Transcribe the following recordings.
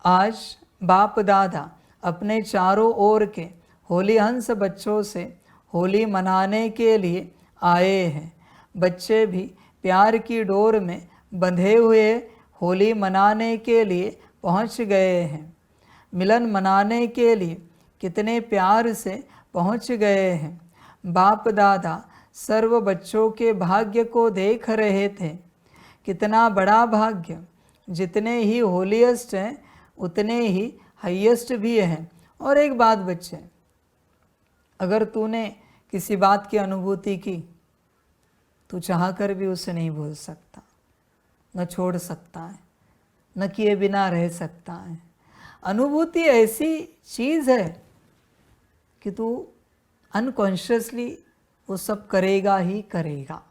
आज बाप दादा अपने चारों ओर के होली हंस बच्चों से होली मनाने के लिए आए हैं। बच्चे भी प्यार की डोर में बंधे हुए होली मनाने के लिए पहुंच गए हैं। मिलन मनाने के लिए कितने प्यार से पहुंच गए हैं। बाप दादा सर्व बच्चों के भाग्य को देख रहे थे। कितना बड़ा भाग्य, जितने ही होलीएस्ट हैं उतने ही हाईएस्ट भी हैं। और एक बात बच्चे, अगर तूने किसी बात की अनुभूति की, तू चाह कर भी उसे नहीं भूल सकता, न छोड़ सकता है, न किए बिना रह सकता है। अनुभूति ऐसी चीज़ है कि तू अनकॉन्शियसली वो सब करेगा ही करेगा।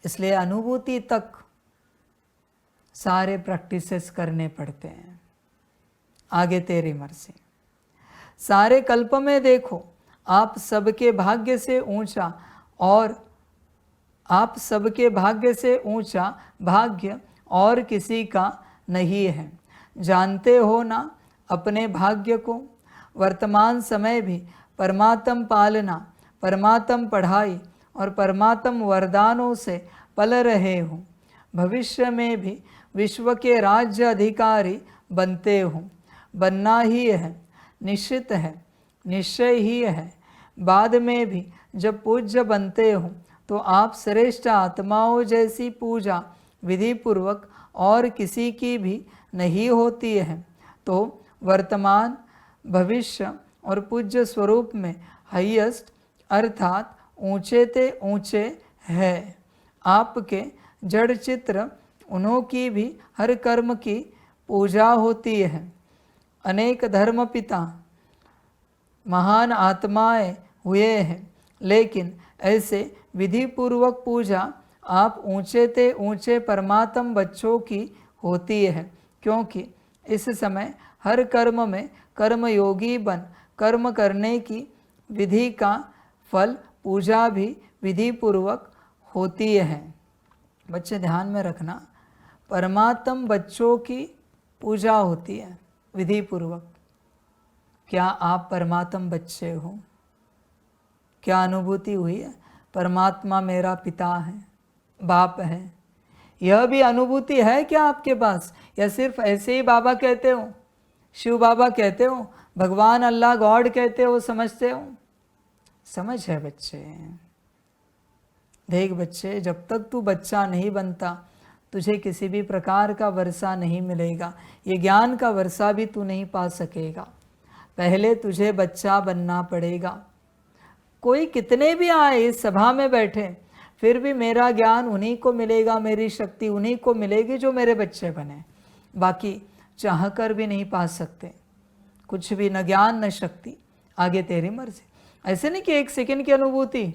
इसलिए अनुभूति तक सारे प्रैक्टिसेस करने पड़ते हैं। आगे तेरी मर्जी। सारे कल्प में देखो, आप सबके भाग्य से ऊंचा और आप सबके भाग्य से ऊंचा भाग्य और किसी का नहीं है। जानते हो ना अपने भाग्य को। वर्तमान समय भी परमात्म पालना, परमात्म पढ़ाई और परमात्म वरदानों से पल रहे हो। भविष्य में भी विश्व के राज्य अधिकारी बनते हो। बनना ही है, निश्चित है, निश्चय ही है। बाद में भी जब पूज्य बनते हो तो आप श्रेष्ठ आत्माओं जैसी पूजा विधि पूर्वक और किसी की भी नहीं होती है। तो वर्तमान, भविष्य और पूज्य स्वरूप में हाईएस्ट अर्थात ऊंचे ते ऊंचे है। आपके जड़ चित्र उन्हों की भी हर कर्म की पूजा होती है। अनेक धर्म पिता महान आत्माएं हुए हैं, लेकिन ऐसे विधि पूर्वक पूजा आप ऊंचे ते ऊंचे परमात्म बच्चों की होती है। क्योंकि इस समय हर कर्म में कर्मयोगी बन कर्म करने की विधि का फल पूजा भी विधि पूर्वक होती है। बच्चे ध्यान में रखना, परमात्म बच्चों की पूजा होती है विधि पूर्वक। क्या आप परमात्म बच्चे हो? क्या अनुभूति हुई है? परमात्मा मेरा पिता है, बाप है। यह भी अनुभूति है क्या आपके पास, या सिर्फ ऐसे ही बाबा कहते हो, शिव बाबा कहते हो, भगवान अल्लाह गॉड कहते हो, समझते हो? समझ है बच्चे। देख बच्चे, जब तक तू बच्चा नहीं बनता तुझे किसी भी प्रकार का वर्षा नहीं मिलेगा। ये ज्ञान का वर्षा भी तू नहीं पा सकेगा। पहले तुझे बच्चा बनना पड़ेगा। कोई कितने भी आए इस सभा में बैठे, फिर भी मेरा ज्ञान उन्हीं को मिलेगा, मेरी शक्ति उन्हीं को मिलेगी जो मेरे बच्चे बने। बाकी चाह कर भी नहीं पा सकते कुछ भी, न ज्ञान न शक्ति। आगे तेरी मर्जी। ऐसे नहीं कि एक सेकंड की अनुभूति।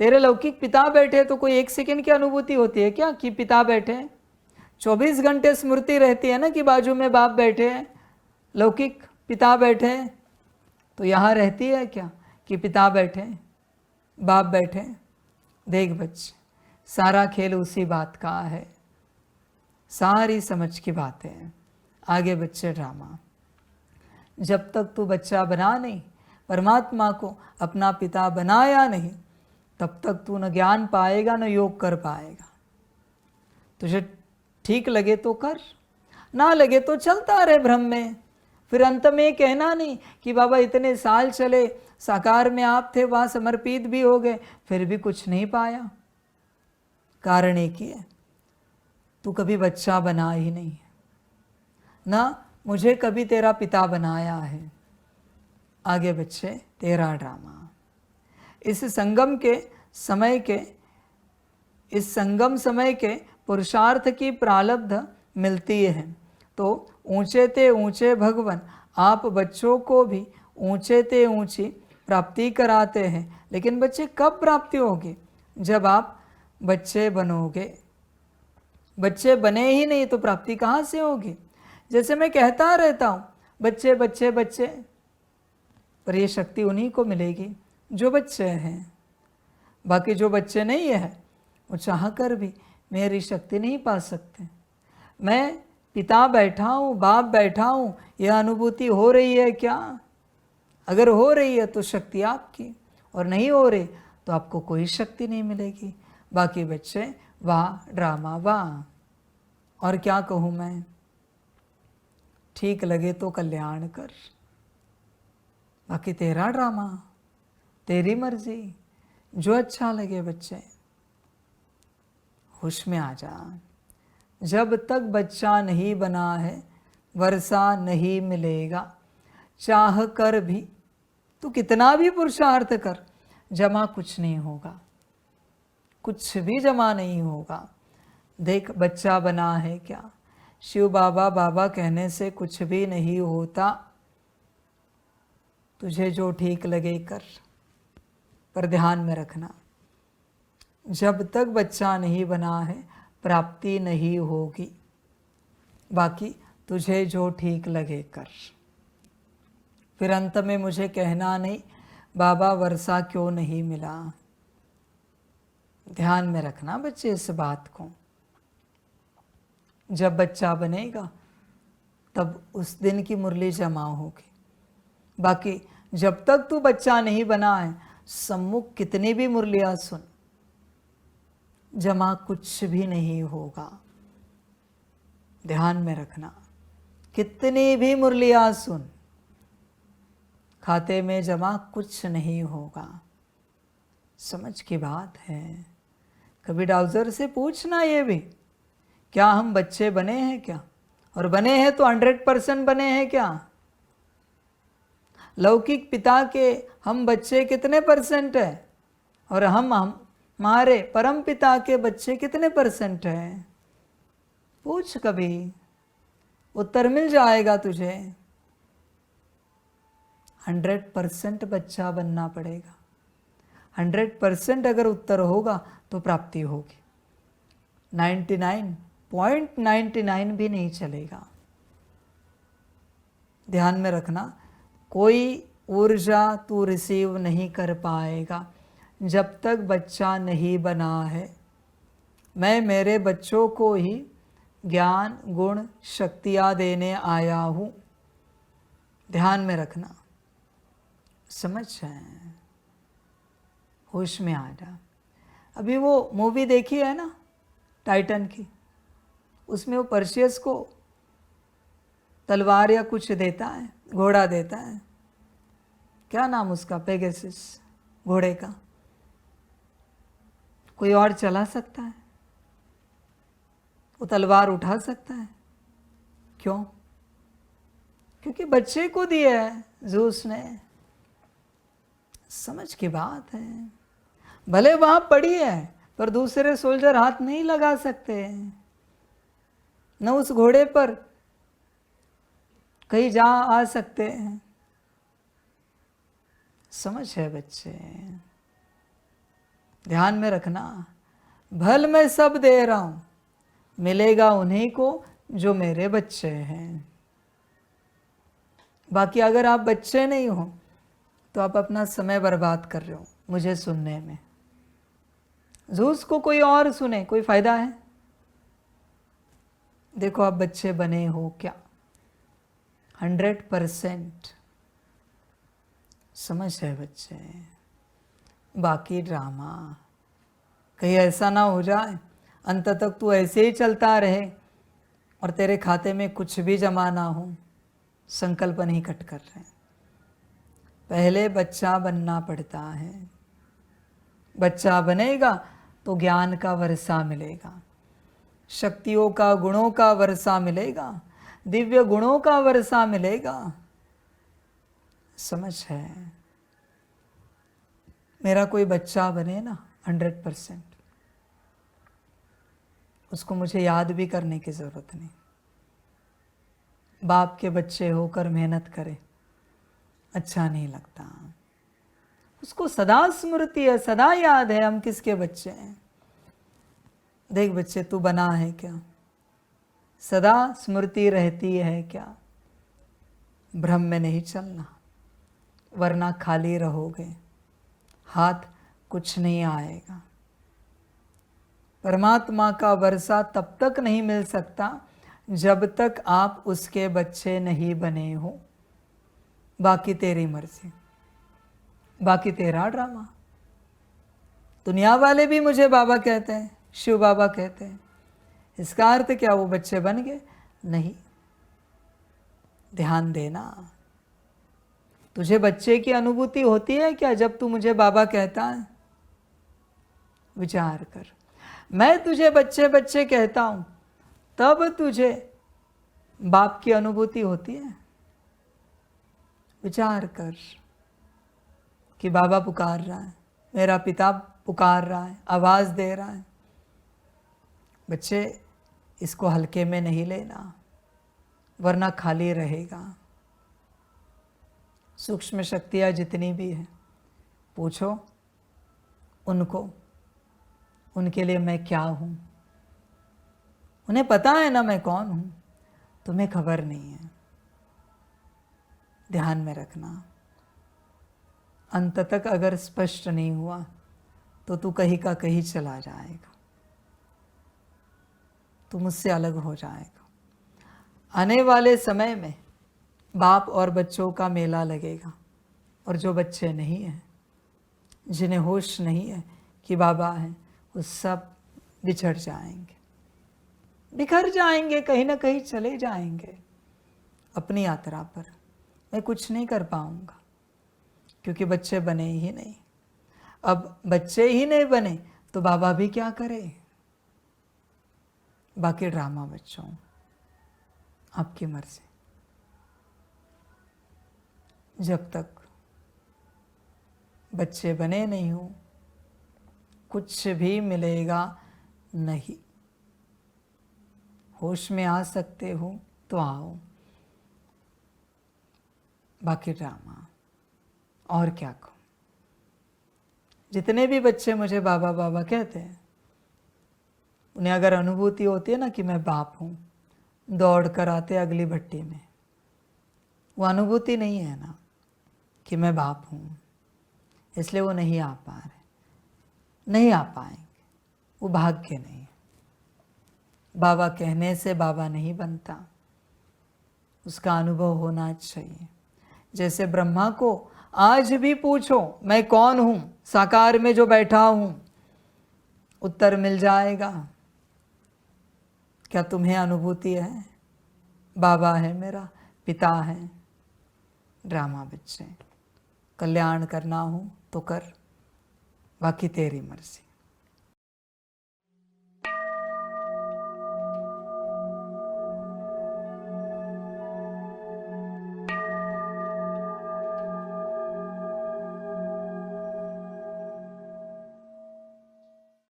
तेरे लौकिक पिता बैठे तो कोई एक सेकंड की अनुभूति होती है क्या कि पिता बैठे? 24 घंटे स्मृति रहती है ना कि बाजू में बाप बैठे हैं, लौकिक पिता बैठे हैं। तो यहाँ रहती है क्या कि पिता बैठे, बाप बैठे? देख बच्चे, सारा खेल उसी बात का है, सारी समझ की बातें हैं। आगे बच्चे ड्रामा। जब तक तू बच्चा बना नहीं, परमात्मा को अपना पिता बनाया नहीं, तब तक तू न ज्ञान पाएगा न योग कर पाएगा। तुझे ठीक लगे तो कर, ना लगे तो चलता रहे भ्रम में। फिर अंत में ये कहना नहीं कि बाबा इतने साल चले, साकार में आप थे, वहाँ समर्पित भी हो गए, फिर भी कुछ नहीं पाया। कारण एक ही है, तू कभी बच्चा बना ही नहीं है, ना मुझे कभी तेरा पिता बनाया है। आगे बच्चे तेरा ड्रामा। इस संगम समय के पुरुषार्थ की प्रारब्ध मिलती है। तो ऊंचे ते ऊंचे भगवान आप बच्चों को भी ऊंचे ते ऊंची प्राप्ति कराते हैं। लेकिन बच्चे कब प्राप्ति होगी? जब आप बच्चे बनोगे। बच्चे बने ही नहीं तो प्राप्ति कहाँ से होगी? जैसे मैं कहता रहता हूँ, बच्चे बच्चे बच्चे, पर ये शक्ति उन्हीं को मिलेगी जो बच्चे हैं। बाकी जो बच्चे नहीं है वो चाह कर भी मेरी शक्ति नहीं पा सकते। मैं पिता बैठा हूँ, बाप बैठा हूँ, यह अनुभूति हो रही है क्या? अगर हो रही है तो शक्ति आपकी, और नहीं हो रही तो आपको कोई शक्ति नहीं मिलेगी। बाकी बच्चे वाह ड्रामा वाह। और क्या कहूँ मैं, ठीक लगे तो कल्याण कर, बाकी तेरा ड्रामा, तेरी मर्जी, जो अच्छा लगे। बच्चे होश में आ जा। जब तक बच्चा नहीं बना है वर्षा नहीं मिलेगा। चाह कर भी तू कितना भी पुरुषार्थ कर, जमा कुछ नहीं होगा, कुछ भी जमा नहीं होगा। देख बच्चा बना है क्या, शिव बाबा बाबा कहने से कुछ भी नहीं होता। तुझे जो ठीक लगे कर, पर ध्यान में रखना, जब तक बच्चा नहीं बना है प्राप्ति नहीं होगी। बाकी तुझे जो ठीक लगे कर। फिर अंत में मुझे कहना नहीं बाबा वर्षा क्यों नहीं मिला। ध्यान में रखना बच्चे इस बात को। जब बच्चा बनेगा तब उस दिन की मुरली जमा होगी। बाकी जब तक तू बच्चा नहीं बना है, सम्मुख कितनी भी मुरलियां सुन, जमा कुछ भी नहीं होगा। ध्यान में रखना, कितनी भी मुरलियां सुन, खाते में जमा कुछ नहीं होगा। समझ की बात है। कभी डाउजर से पूछना ये भी, क्या हम बच्चे बने हैं क्या? और बने हैं तो 100% बने हैं क्या? लौकिक पिता के हम बच्चे कितने परसेंट है, और हम हमारे परम पिता के बच्चे कितने परसेंट हैं? पूछ कभी, उत्तर मिल जाएगा तुझे। 100% बच्चा बनना पड़ेगा। 100% अगर उत्तर होगा तो प्राप्ति होगी। 99.99 भी नहीं चलेगा। ध्यान में रखना, कोई ऊर्जा तू रिसीव नहीं कर पाएगा जब तक बच्चा नहीं बना है। मैं मेरे बच्चों को ही ज्ञान गुण शक्तियाँ देने आया हूँ। ध्यान में रखना, समझ है, होश में आ जा। अभी वो मूवी देखी है ना टाइटन की, उसमें वो पर्शियस को तलवार या कुछ देता है, घोड़ा देता है, क्या नाम उसका, पेगासस घोड़े का। कोई और चला सकता है, वो तलवार उठा सकता है, क्यों? क्योंकि बच्चे को दिया है जूस ने। समझ की बात है। भले वहां पड़ी है पर दूसरे सोल्जर हाथ नहीं लगा सकते, न उस घोड़े पर कहीं जा आ सकते हैं। समझ है बच्चे, ध्यान में रखना। भल मैं सब दे रहा हूं, मिलेगा उन्हीं को जो मेरे बच्चे हैं। बाकी अगर आप बच्चे नहीं हो तो आप अपना समय बर्बाद कर रहे हो मुझे सुनने में। जूस को कोई और सुने, कोई फायदा है? देखो आप बच्चे बने हो क्या? 100% समझ है बच्चे। बाकी ड्रामा कहीं ऐसा ना हो जाए अंत तक तू ऐसे ही चलता रहे और तेरे खाते में कुछ भी जमा ना हो। संकल्प नहीं कट कर रहे। पहले बच्चा बनना पड़ता है। बच्चा बनेगा तो ज्ञान का वर्षा मिलेगा, शक्तियों का गुणों का वर्षा मिलेगा, दिव्य गुणों का वर्षा मिलेगा। समझ है। मेरा कोई बच्चा बने ना 100%, उसको मुझे याद भी करने की ज़रूरत नहीं। बाप के बच्चे होकर मेहनत करे, अच्छा नहीं लगता। उसको सदा स्मृति है, सदा याद है हम किसके बच्चे हैं। देख बच्चे, तू बना है क्या? सदा स्मृति रहती है क्या? भ्रम में नहीं चलना, वरना खाली रहोगे, हाथ कुछ नहीं आएगा। परमात्मा का वर्षा तब तक नहीं मिल सकता जब तक आप उसके बच्चे नहीं बने हो। बाकी तेरी मर्जी, बाकी तेरा ड्रामा। दुनिया वाले भी मुझे बाबा कहते हैं, शिव बाबा कहते हैं, इसका अर्थ क्या वो बच्चे बन गए? नहीं। ध्यान देना, तुझे बच्चे की अनुभूति होती है क्या जब तू मुझे बाबा कहता है? विचार कर। मैं तुझे बच्चे बच्चे कहता हूं तब तुझे बाप की अनुभूति होती है? विचार कर कि बाबा पुकार रहा है, मेरा पिता पुकार रहा है, आवाज दे रहा है। बच्चे, इसको हल्के में नहीं लेना, वरना खाली रहेगा। सूक्ष्म शक्तियाँ जितनी भी हैं, पूछो उनको, उनके लिए मैं क्या हूँ। उन्हें पता है ना मैं कौन हूँ, तुम्हें खबर नहीं है। ध्यान में रखना, अंत तक अगर स्पष्ट नहीं हुआ तो तू कहीं का कहीं चला जाएगा, तू मुझसे अलग हो जाएगा। आने वाले समय में बाप और बच्चों का मेला लगेगा, और जो बच्चे नहीं हैं, जिन्हें होश नहीं है कि बाबा हैं, वो सब बिछड़ जाएंगे, बिखर जाएंगे, कहीं ना कहीं चले जाएंगे अपनी यात्रा पर। मैं कुछ नहीं कर पाऊंगा क्योंकि बच्चे बने ही नहीं। अब बच्चे ही नहीं बने तो बाबा भी क्या करे? बाकी ड्रामा बच्चों, आपकी मर्जी। जब तक बच्चे बने नहीं हो, कुछ भी मिलेगा नहीं। होश में आ सकते हो तो आओ, बाकी ड्रामा। और क्या कहूँ, जितने भी बच्चे मुझे बाबा बाबा कहते हैं, उन्हें अगर अनुभूति होती है ना कि मैं बाप हूँ, दौड़ कर आते अगली भट्टी में। वो अनुभूति नहीं है ना कि मैं बाप हूँ, इसलिए वो नहीं आ पा रहे, नहीं आ पाएंगे। वो भाग्य नहीं है। बाबा कहने से बाबा नहीं बनता, उसका अनुभव होना चाहिए। जैसे ब्रह्मा को आज भी पूछो मैं कौन हूँ, साकार में जो बैठा हूँ, उत्तर मिल जाएगा। क्या तुम्हें अनुभूति है? बाबा है मेरा, पिता है। ड्रामा बच्चे, कल्याण करना हो तो कर, बाकी तेरी मर्जी।